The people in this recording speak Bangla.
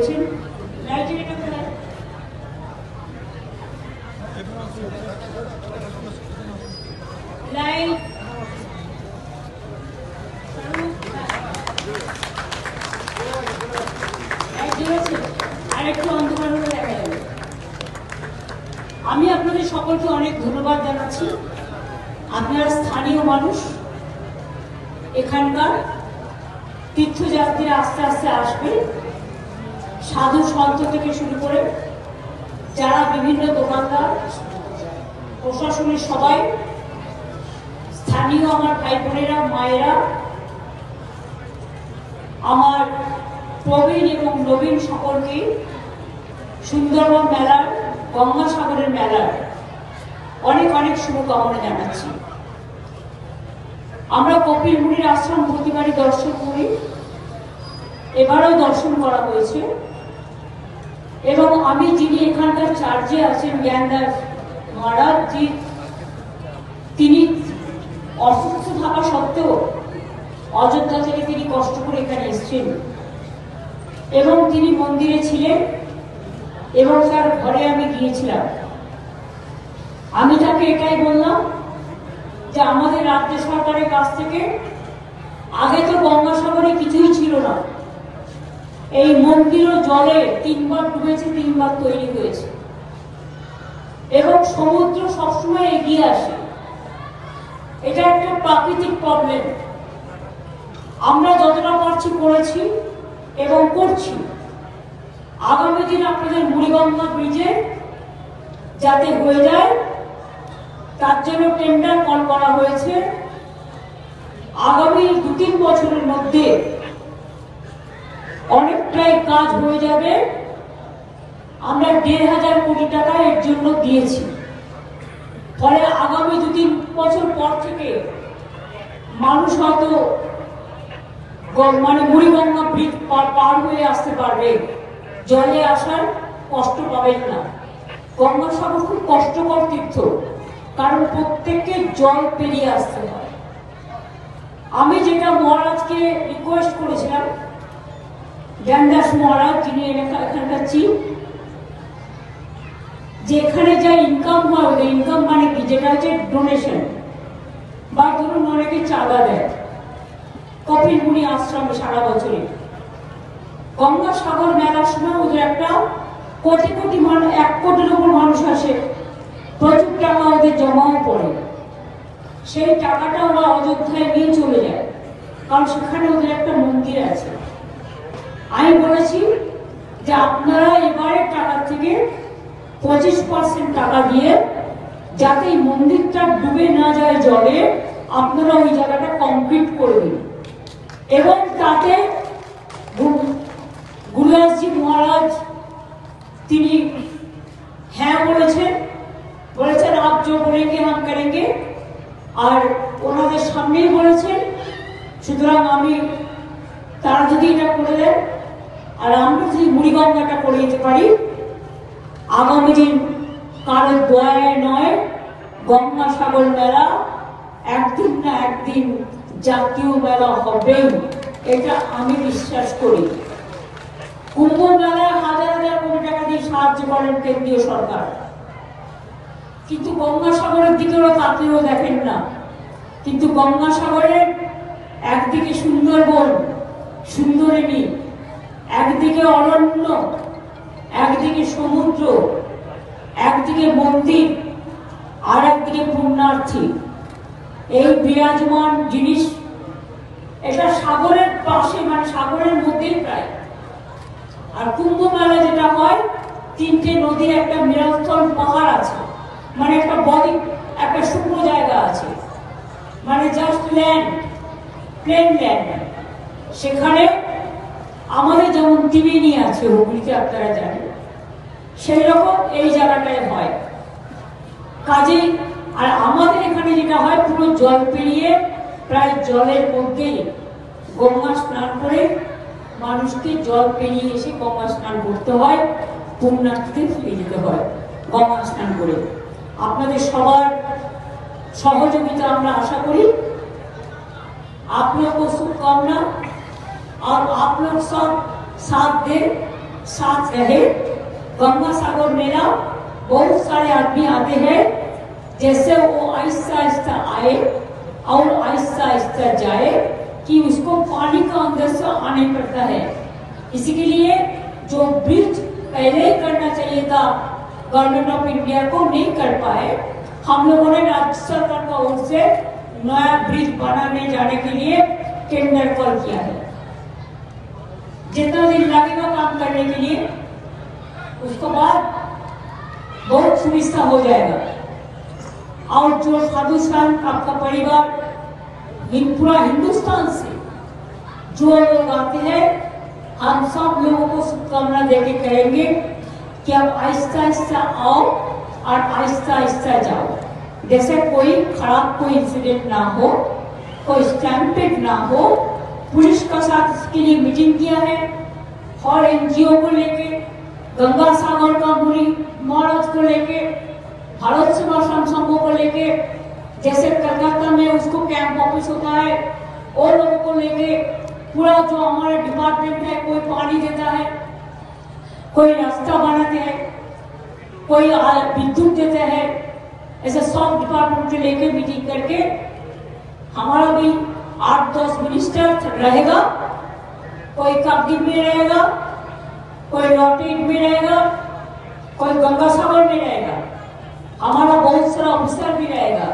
করেছেন। আরেকটু অন্ধকার হলে দেখা যাবে। আমি আপনাদের সকলকে অনেক ধন্যবাদ জানাচ্ছি। আপনারা স্থানীয় মানুষ, এখানকার তীর্থযাত্রীরা আস্তে আস্তে আসবে, সাধু সন্ত থেকে শুরু করে যারা বিভিন্ন দোকানদার, প্রশাসনের সবাই, স্থানীয় আমার ভাই বোনেরা, মায়েরা, আমার প্রবীণ এবং নবীন সকলকে সুন্দরবন মেলার, গঙ্গাসাগরের মেলার অনেক অনেক শুভকামনা জানাচ্ছি। আমরা কপিল মুনির আশ্রম প্রতিবারই দর্শন করি, এবারও দর্শন করা হয়েছে এবং আমি যিনি এখানকার চার্জে আছেন জ্ঞানদাস মহারাজ জি, তিনি অসুস্থ থাকা সত্ত্বেও অযোধ্যা থেকে তিনি কষ্ট করে এখানে এসেছেন এবং তিনি মন্দিরে ছিলেন এবং তার ঘরে আমি গিয়েছিলাম। আমি তাকে এটাই বললাম যে আমাদের রাজ্য সরকারের কাছ থেকে আগে তো গঙ্গাসাগরে কিছুই ছিল না, এই মন্দিরও জলে 3 বার ডুবেছে, 3 বার তৈরি হয়েছে এবং সমুদ্র সবসময় এগিয়ে আসে। এটা একটা প্রাকৃতিক প্রবলেম। আমরা যতটা পারছি করেছি এবং করছি। আগামী দিন আপনাদের মুড়িগঙ্গা ব্রিজে যাতে হয়ে যায় তার জন্য টেন্ডার কল করা হয়েছে। আগামী 2-3 বছরের মধ্যে অনেকটাই কাজ হয়ে যাবে। আমরা 1,500 কোটি টাকা এর জন্য দিয়েছি। ফলে আগামী 2-3 বছর পর থেকে মানুষ হয়তো মানে মুড়িগঙ্গা ব্রিজ পার হয়ে আসতে পারবে, জলে আসার কষ্ট পাবেন না। গঙ্গাসাগর খুব কষ্টকর তীর্থ, কারণ প্রত্যেককে জল পেরিয়ে আসতে হয়। আমি যেটা মহারাজকে রিকোয়েস্ট করেছিলাম, জ্ঞানদাস মহারাজ যিনি এখানকার চিফ, যে এখানে যা ইনকাম হয়, ওদের ইনকাম মানে কি, যেটা হচ্ছে ডোনেশন বা ধরুন অনেকে চাঁদা দেয় কপিল মুনি আশ্রমে সারা বছরে, গঙ্গাসাগর মেলার সময় ওদের একটা কোটি কোটি মানুষ, 1 কোটির উপর মানুষ আসে, প্রচুর টাকা ওদের জমাও পড়ে। সেই টাকাটা ওরা অযোধ্যায় নিয়ে চলে যায়, কারণ সেখানে ওদের একটা মন্দির আছে। আমি বলেছি যে আপনারা এবারের টাকা থেকে 25% টাকা দিয়ে, যাতে এই মন্দিরটা ডুবে না যায় জলে, আপনারা ওই জায়গাটা কমপ্লিট করে দিন। এবং তাতে গুরুদাসজি মহারাজ তিনি হ্যাঁ বলেছেন আপ জো বলেঙ্গে হাম করেঙ্গে, আর ওনাদের সামনেই বলেছেন। সুতরাং আমি তারা যদি এটা করে দেন আর আমরা যদি মুড়িগঙ্গাটা করে দিতে পারি, আগামী দিন কারো দয়ায় নয়, গঙ্গাসাগর মেলা একদিন না একদিন জাতীয় মেলা হবেই, এটা আমি বিশ্বাস করি। কুম্ভ মেলায় 1000 কোটি টাকা দিয়ে সাহায্য করেন কেন্দ্রীয় সরকার, কিন্তু গঙ্গাসাগরের দিকে ওরা তাকিয়েও দেখেন না। কিন্তু গঙ্গাসাগরের একদিকে সুন্দরবন, সুন্দরিনী, একদিকে অরণ্য, একদিকে সমুদ্র, একদিকে মন্দির, আর একদিকে পুণ্যার্থী, এই বিরাজমান জিনিস, এটা সাগরের পাশে, মানে সাগরের মধ্যেই প্রায়। আর কুম্ভ মেলা যেটা হয়, 3টে নদীর একটা মিলনস্থল পাহাড় আছে, মানে একটা বডি, একটা শুকনো জায়গা আছে, মানে জাস্ট ল্যান্ড, প্লেন ল্যান্ড। সেখানে আমাদের যেমন ত্রিবেণী আছে হুগলিতে, আপনারা জানেন, সেই রকম এই জায়গাটায় হয় কাজেই। আর আমাদের এখানে যেটা হয়, পুরো জল পেরিয়ে প্রায় জলের মধ্যেই গঙ্গা স্নান করে মানুষকে জল পেরিয়ে এসে গঙ্গা স্নান করতে হয়, পুণ্যার্থীতে ফিরে যেতে হয় গঙ্গা স্নান করে। আপনাদের সবার সহযোগিতা আমরা আশা করি। आप लोग को शुभकामना और आप लोग सब साथ दें, साथ रहे। गंगा सागर मेला बहुत सारे आदमी आते हैं, जैसे वो आहिस्ता आहिस्ता आए और आहिस्ता आहिस्ता जाए कि उसको पानी का अंदर से आने पड़ता है। इसी के लिए जो ब्रिज पहले ही करना चाहिए था गवर्नमेंट ऑफ इंडिया को नहीं कर पाए। हम लोगों ने राज्य सरकार का ओर से नया ब्रिज बनाने जाने के लिए टेंडर कॉल किया है। जितना दिन लगेगा काम करने के लिए, उसके बाद बहुत सुविधा हो जाएगा। और जो साधु संत आपका परिवार पूरा हिंदुस्तान से जो लोग आते हैं, हम सब लोगों को शुभकामना देके कहेंगे कि आप आहिस्ता आहिस्ता आओ और आहिस्ता आहिस्ता जाओ, जैसे कोई खराब कोई इंसिडेंट ना हो, कोई स्टैम्पेड ना हो। पुलिस का साथ इसके लिए मीटिंग किया है और एनजीओ को लेके, गंगा सागर का मुनि महाराज को लेके, भारत सेवा संघों को लेके, जैसे कलकत्ता में उसको कैंप ऑफिस होता है, और लोगों को लेके पूरा जो हमारा डिपार्टमेंट है, कोई पानी देता है, कोई रास्ता बनाते हैं, कोई विद्युत देते हैं, ऐसे सब डिपार्टमेंट को लेके मीटिंग करके हमारा भी 8-10 मिनिस्टर रहेगा। कोई काकद्वीप में रहेगा, कोई लॉटेड में रहेगा, कोई गंगा सागर में रहेगा, हमारा बहुत सारा ऑफिसर भी रहेगा।